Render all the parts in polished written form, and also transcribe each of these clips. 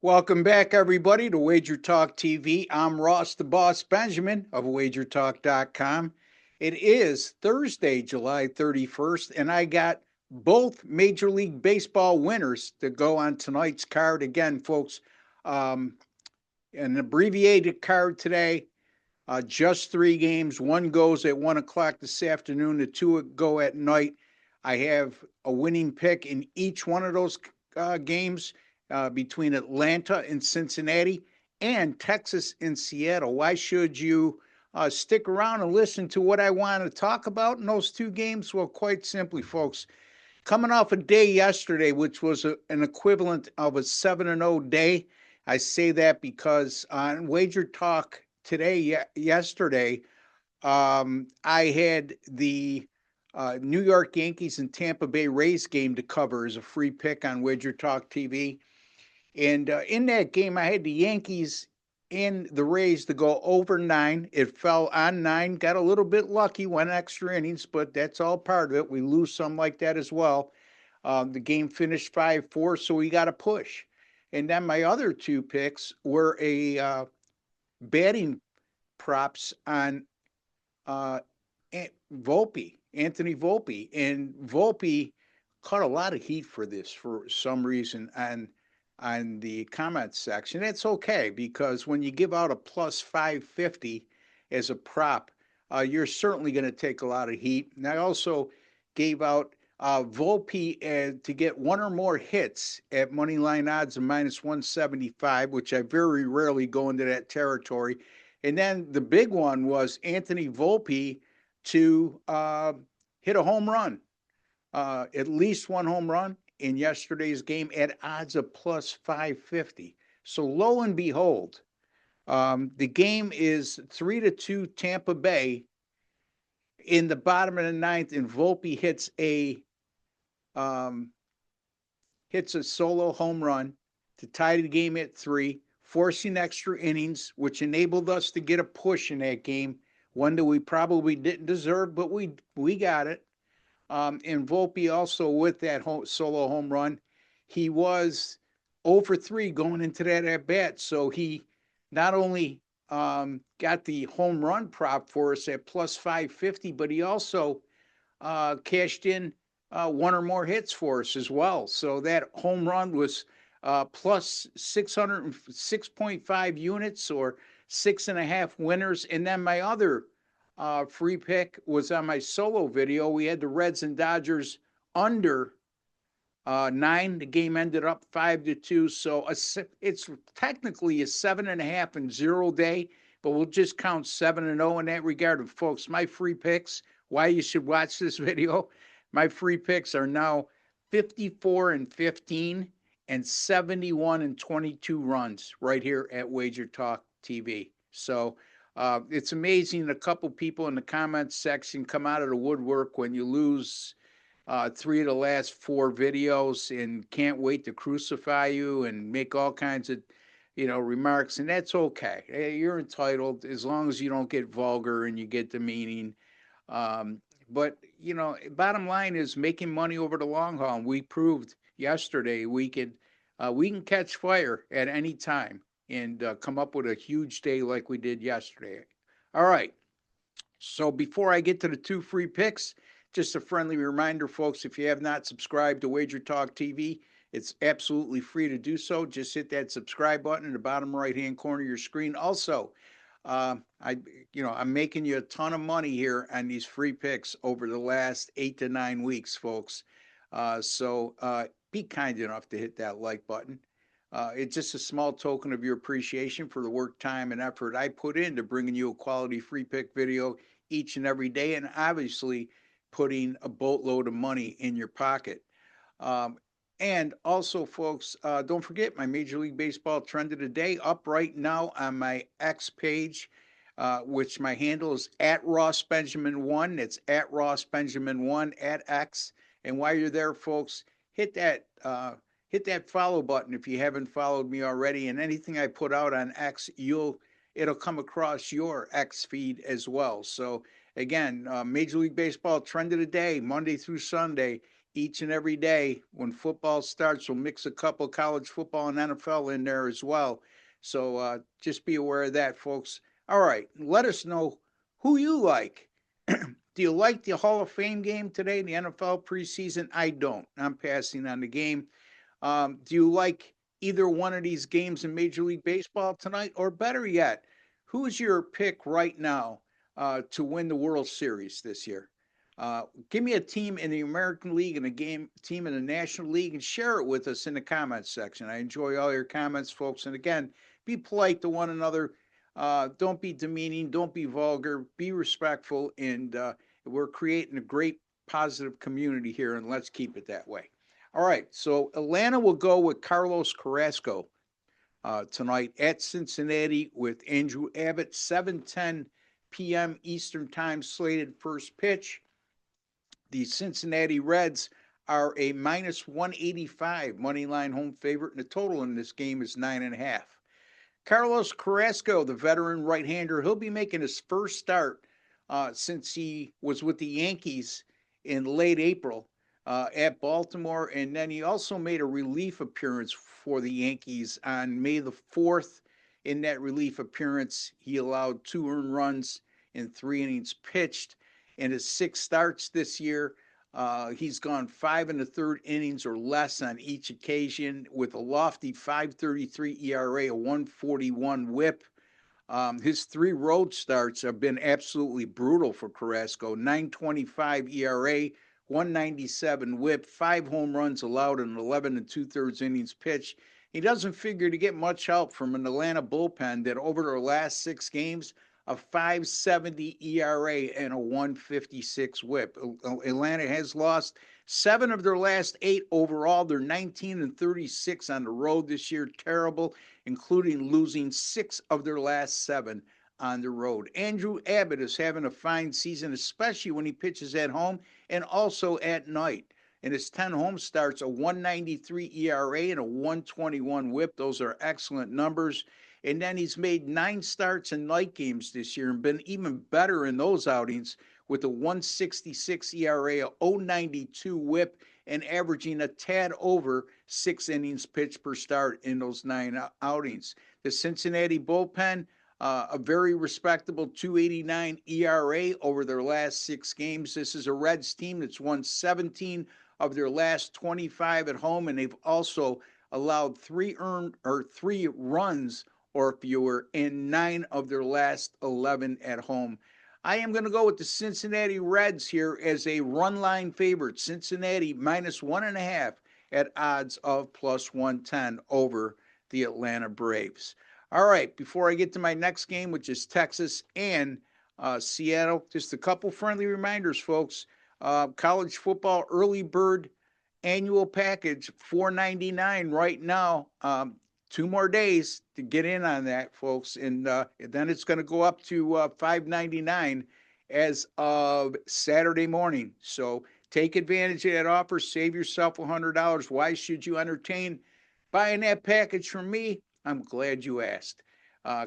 Welcome back, everybody, to WagerTalk TV. I'm Ross, the Boss Benjamin of WagerTalk.com. It is Thursday, July 31st, and I got both Major League Baseball winners to go on tonight's card. Again, folks, um, an abbreviated card today, just three games. One goes at 1 o'clock this afternoon, the two go at night. I have a winning pick in each one of those games between Atlanta and Cincinnati and Texas and Seattle. Why should you stick around and listen to what I want to talk about in those two games? Well, quite simply, folks, coming off a day yesterday, which was an equivalent of a 7-0 day. I say that because on Wager Talk today, yesterday, I had the New York Yankees and Tampa Bay Rays game to cover as a free pick on Wager Talk TV. And in that game, I had the Yankees and the Rays to go over 9. It fell on 9. Got a little bit lucky, went extra innings, but that's all part of it. We lose some like that as well. The game finished 5-4, so we got a push. And then my other two picks were a batting props on uh, Volpe, Anthony Volpe. And Volpe caught a lot of heat for this for some reason on the comment section. It's okay because when you give out a plus 550 as a prop, you're certainly going to take a lot of heat. And I also gave out Volpe to get one or more hits at money line odds of minus 175, which I very rarely go into that territory. And then the big one was Anthony Volpe to hit a home run, at least one home run in yesterday's game at odds of plus 550. So lo and behold, the game is 3-2 Tampa Bay in the bottom of the ninth, and Volpe um, hits a solo home run to tie the game at 3, forcing extra innings, which enabled us to get a push in that game, one that we probably didn't deserve, but we got it. And Volpe also with that solo home run, he was 0 for 3 going into that at bat. So he not only got the home run prop for us at plus 550, but he also cashed in one or more hits for us as well. So that home run was plus 606.5 units or 6.5 winners. And then my other free pick was on my solo video. We had the Reds and Dodgers under 9. The game ended up 5-2. So it's technically a 7.5-0 day, but we'll just count 7-0 in that regard. And folks, my free picks, why you should watch this video. My free picks are now 54-15 and 71-22 runs right here at Wager Talk TV. So it's amazing. A couple people in the comments section come out of the woodwork when you lose 3 of the last 4 videos and can't wait to crucify you and make all kinds of remarks, and that's okay. You're entitled as long as you don't get vulgar and you get demeaning. But bottom line is making money over the long haul. And we proved yesterday we can catch fire at any time and come up with a huge day like we did yesterday. All right. So before I get to the two free picks, just a friendly reminder, folks, if you have not subscribed to Wager Talk TV, it's absolutely free to do so. Just hit that subscribe button in the bottom right-hand corner of your screen. Also, I'm making you a ton of money here on these free picks over the last 8 to 9 weeks, folks. So be kind enough to hit that like button. It's just a small token of your appreciation for the work, time, and effort I put into bringing you a quality free pick video each and every day, and obviously putting a boatload of money in your pocket. And also, folks, don't forget my Major League Baseball trend of the day up right now on my X page, which my handle is at Ross Benjamin1. It's at Ross Benjamin1 at X. And while you're there, folks, hit that follow button if you haven't followed me already. And anything I put out on X, it'll come across your X feed as well. So again, Major League Baseball trend of the day, Monday through Sunday, each and every day when football starts. We'll mix a couple college football and NFL in there as well. So just be aware of that, folks. All right, let us know who you like. Do you like the Hall of Fame game today, the NFL preseason? I don't. I'm passing on the game. Do you like either one of these games in Major League Baseball tonight? Or better yet, who's your pick right now to win the World Series this year? Give me a team in the American League and a team in the National League and share it with us in the comments section. I enjoy all your comments, folks. And again, be polite to one another. Don't be demeaning. Don't be vulgar. Be respectful. And we're creating a great positive community here, and let's keep it that way. All right, so Atlanta will go with Carlos Carrasco tonight at Cincinnati with Andrew Abbott, 7:10 p.m. Eastern Time slated first pitch. The Cincinnati Reds are a minus 185 money line home favorite, and the total in this game is 9.5. Carlos Carrasco, the veteran right-hander, he'll be making his first start since he was with the Yankees in late April at Baltimore, and then he also made a relief appearance for the Yankees on May the 4th. In that relief appearance, he allowed 2 earned runs in 3 innings pitched. In his 6 starts this year, he's gone 5 1/3 innings or less on each occasion with a lofty 5.33 ERA, a 141 WHIP. His 3 road starts have been absolutely brutal for Carrasco. 9.25 ERA, 197 WHIP, 5 home runs allowed in 11 2/3 innings pitched. He doesn't figure to get much help from an Atlanta bullpen that over their last 6 games, a 5.70 ERA and a 156 WHIP. Atlanta has lost 7 of their last 8 overall. They're 19-36 on the road this year. Terrible, including losing 6 of their last 7 on the road. Andrew Abbott is having a fine season, especially when he pitches at home and also at night. In his 10 home starts, a 193 ERA and a 121 WHIP. Those are excellent numbers. And then he's made 9 starts in night games this year and been even better in those outings with a 166 ERA, a 092 WHIP, and averaging a tad over 6 innings pitched per start in those 9 outings. The Cincinnati bullpen, a very respectable 289 ERA over their last 6 games. This is a Reds team that's won 17 of their last 25 at home, and they've also allowed 3 runs or fewer in 9 of their last 11 at home. I am going to go with the Cincinnati Reds here as a run line favorite. Cincinnati minus 1.5 at odds of plus 110 over the Atlanta Braves. All right, before I get to my next game, which is Texas and Seattle, just a couple friendly reminders, folks. College football early bird annual package, $4.99 right now. 2 more days to get in on that, folks, and then it's going to go up to $5.99 as of Saturday morning. So take advantage of that offer. Save yourself $100. Why should you entertain buying that package from me? I'm glad you asked.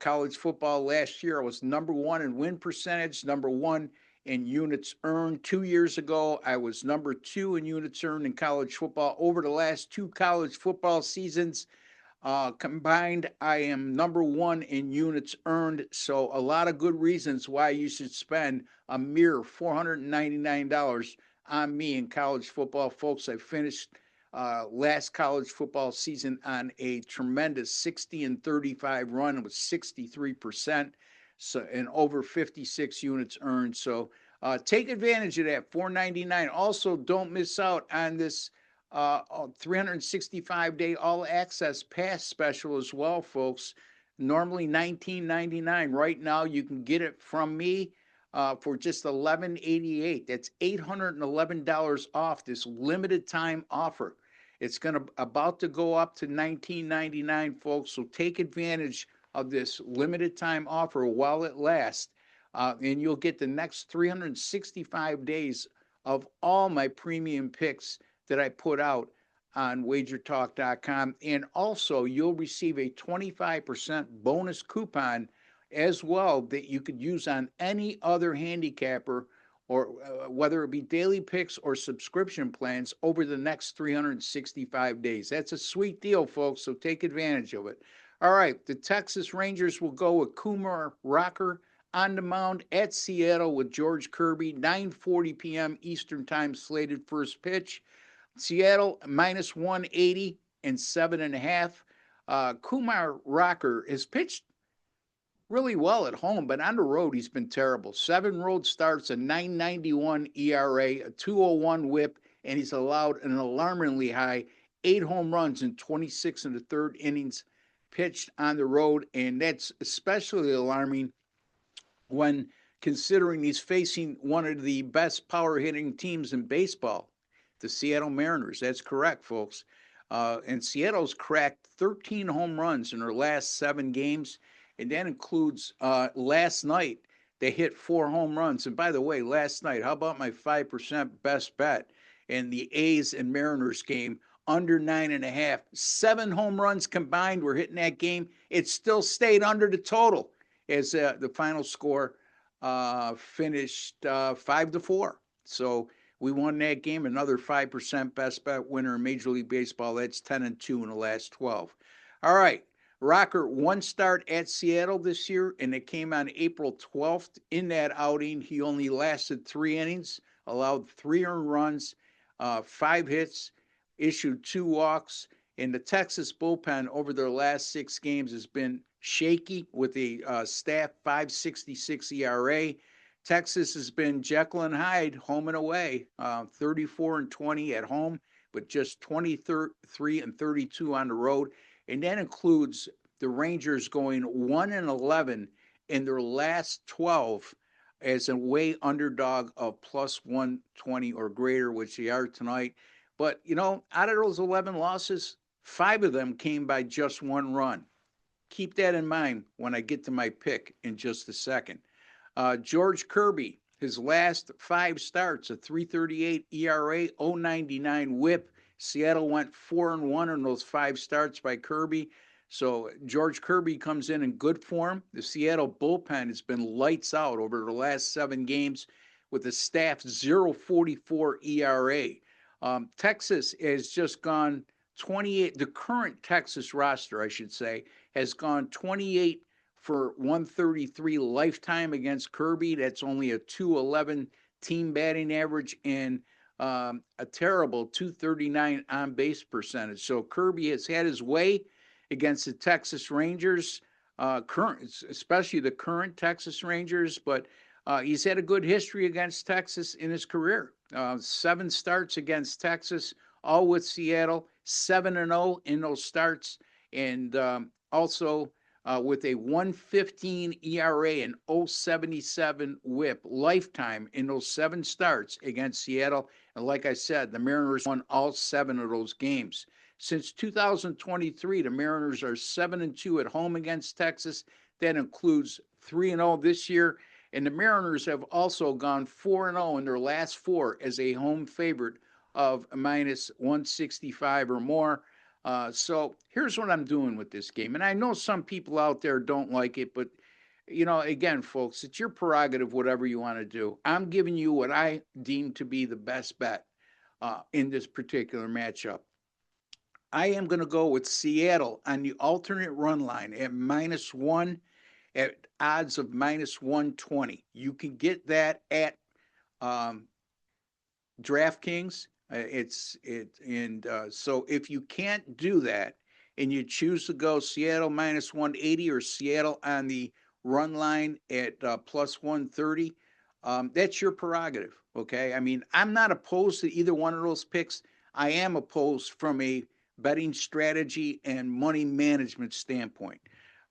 College football last year, I was number 1 in win percentage, number 1 in units earned. 2 years ago, I was number 2 in units earned in college football. Over the last 2 college football seasons, combined, I am number 1 in units earned. So a lot of good reasons why you should spend a mere $499 on me in college football. Folks, I finished last college football season on a tremendous 60-35 run with 63%, so and over 56 units earned. So take advantage of that, $499. Also, don't miss out on this 365-day all-access pass special as well, folks. Normally $19.99. Right now, you can get it from me for just $11.88. That's $811 off this limited time offer. It's about to go up to $19.99, folks. So take advantage of this limited time offer while it lasts, and you'll get the next 365 days of all my premium picks that I put out on WagerTalk.com. And also, you'll receive a 25% bonus coupon as well that you could use on any other handicapper or whether it be daily picks or subscription plans over the next 365 days. That's a sweet deal, folks, so take advantage of it. All right, the Texas Rangers will go with Kumar Rocker on the mound at Seattle with George Kirby, 9:40 p.m. Eastern Time slated first pitch. Seattle minus 180 and 7.5. Kumar Rocker has pitched really well at home, but on the road he's been terrible. 7 road starts, a 9.91 ERA, a 2.01 WHIP, and he's allowed an alarmingly high 8 home runs in 26 and a third innings pitched on the road, and that's especially alarming when considering he's facing one of the best power hitting teams in baseball, the Seattle Mariners. That's correct, folks. And Seattle's cracked 13 home runs in their last 7 games, and that includes last night. They hit 4 home runs. And by the way, last night, how about my 5% best bet in the A's and Mariners game? Under 9.5. 7 home runs combined were hitting that game. It still stayed under the total as the final score finished 5-4. So we won that game. Another 5% best bet winner in Major League Baseball. That's 10-2 in the last 12. All right. Rocker, 1 start at Seattle this year, and it came on April 12th. In that outing, he only lasted 3 innings, allowed 3 earned runs, 5 hits, issued 2 walks. And the Texas bullpen over their last 6 games has been shaky with a staff 5.66 ERA. Texas has been Jekyll and Hyde home and away, 34-20 at home, but just 23-32 on the road. And that includes the Rangers going 1-11 in their last 12 as a away underdog of plus 120 or greater, which they are tonight. But, out of those 11 losses, 5 of them came by just 1 run. Keep that in mind when I get to my pick in just a second. George Kirby, his last 5 starts, a 3.38 ERA, 0.99 WHIP. Seattle went 4-1 in those 5 starts by Kirby. So George Kirby comes in good form. The Seattle bullpen has been lights out over the last 7 games with a staff 0.44 ERA. Texas has just gone 28. The current Texas roster, I should say, has gone 28 for 133 lifetime against Kirby. That's only a 211 team batting average and a terrible 239 on base percentage. So Kirby has had his way against the Texas Rangers, especially the current Texas Rangers, but he's had a good history against Texas in his career. 7 starts against Texas, all with Seattle, 7-0 in those starts, and also with a 1.15 ERA and 0.77 WHIP lifetime in those 7 starts against Seattle. And like I said, the Mariners won all 7 of those games. Since 2023, the Mariners are 7-2 at home against Texas. That includes 3-0 this year. And the Mariners have also gone 4-0 in their last 4 as a home favorite of minus 165 or more. So here's what I'm doing with this game. And I know some people out there don't like it, but, again, folks, it's your prerogative, whatever you want to do. I'm giving you what I deem to be the best bet in this particular matchup. I am going to go with Seattle on the alternate run line at -1 at odds of minus 120. You can get that at DraftKings. So if you can't do that and you choose to go Seattle minus 180 or Seattle on the run line at plus 130, that's your prerogative. Okay. I mean, I'm not opposed to either one of those picks. I am opposed from a betting strategy and money management standpoint.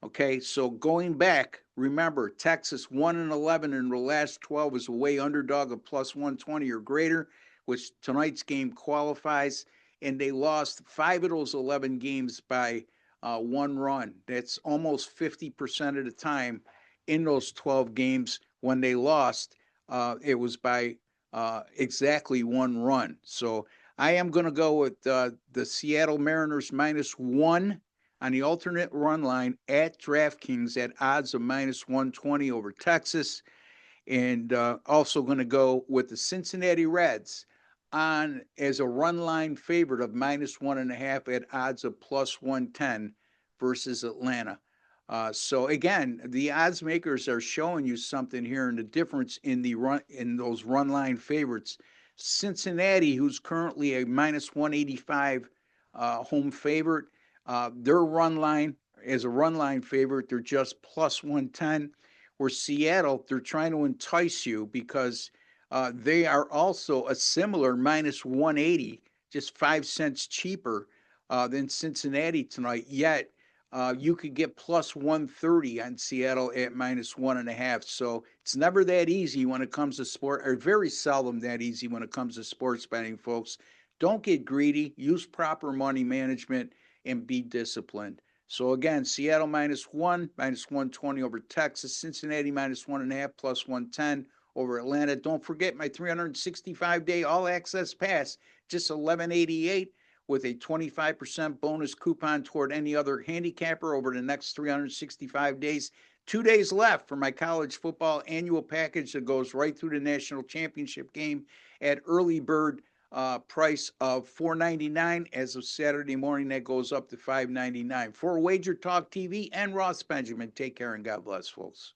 Okay, so going back, remember Texas 1-11 in the last 12 is away underdog of plus 120 or greater, which tonight's game qualifies, and they lost 5 of those 11 games by 1 run. That's almost 50% of the time in those 12 games when they lost. It was by exactly 1 run. So I am going to go with the Seattle Mariners -1 on the alternate run line at DraftKings at odds of minus 120 over Texas. And also going to go with the Cincinnati Reds on as a run line favorite of -1.5 at odds of +110 versus Atlanta. So again, the odds makers are showing you something here, and the difference in the run in those run line favorites. Cincinnati, who's currently a -185 home favorite, their run line as a run line favorite, they're just +110. Where Seattle, they're trying to entice you because they are also a similar -180, just 5 cents cheaper than Cincinnati tonight. Yet you could get +130 on Seattle at -1.5. So it's never that easy when it comes to sport, or very seldom that easy when it comes to sports betting, folks. Don't get greedy, use proper money management, and be disciplined. So again, Seattle -1, -120 over Texas, Cincinnati -1.5, +110 over Atlanta. Don't forget my 365-day all access pass, just 1188 with a 25% bonus coupon toward any other handicapper over the next 365 days. 2 days left for my college football annual package that goes right through the national championship game at early bird price of $4.99. As of Saturday morning, that goes up to $5.99. For Wager Talk TV and Ross Benjamin, take care and God bless, folks.